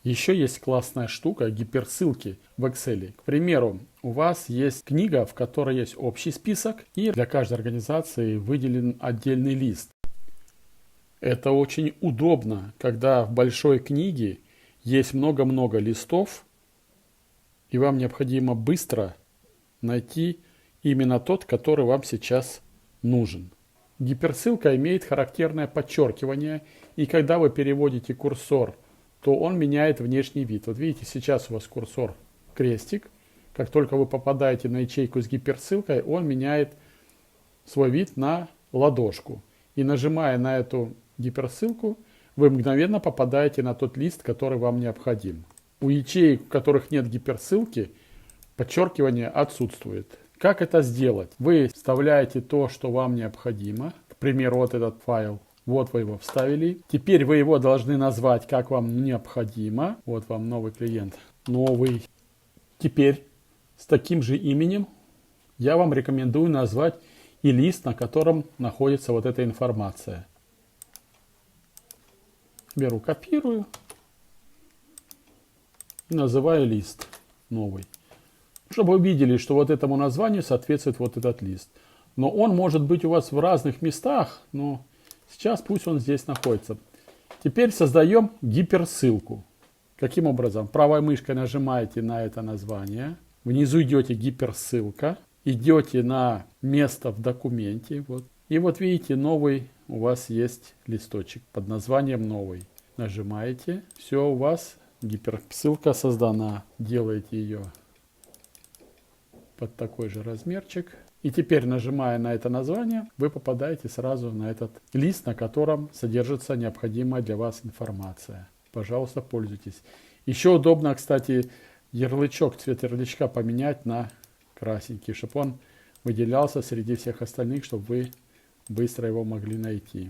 Еще есть классная штука гиперссылки в Excel. К примеру, у вас есть книга, в которой есть общий список, и для каждой организации выделен отдельный лист. Это очень удобно, когда в большой книге есть много-много листов, и вам необходимо быстро найти именно тот, который вам сейчас нужен. Гиперссылка имеет характерное подчеркивание, и когда вы переводите курсор, то он меняет внешний вид. Вот видите, сейчас у вас курсор крестик. Как только вы попадаете на ячейку с гиперссылкой, он меняет свой вид на ладошку. И нажимая на эту гиперссылку, вы мгновенно попадаете на тот лист, который вам необходим. У ячеек, у которых нет гиперссылки, подчеркивание отсутствует. Как это сделать? Вы вставляете то, что вам необходимо. К примеру, вот этот файл. Вот вы его вставили. Теперь вы его должны назвать, как вам необходимо. Вот вам новый клиент. Новый. Теперь с таким же именем я вам рекомендую назвать и лист, на котором находится вот эта информация. Беру, копирую и называю лист новый. Чтобы вы видели, что вот этому названию соответствует вот этот лист. Но он может быть у вас в разных местах, но сейчас пусть он здесь находится. Теперь создаем гиперссылку. Каким образом? Правой мышкой нажимаете на это название. Внизу идете гиперссылка. Идете на место в документе. Вот. И вот видите, новый у вас есть листочек под названием новый. Нажимаете. Все, у вас гиперссылка создана. Делаете ее под такой же размерчик. И теперь, нажимая на это название, вы попадаете сразу на этот лист, на котором содержится необходимая для вас информация. Пожалуйста, пользуйтесь. Еще удобно, кстати, ярлычок, цвет ярлычка поменять на красненький, чтобы он выделялся среди всех остальных, чтобы вы быстро его могли найти.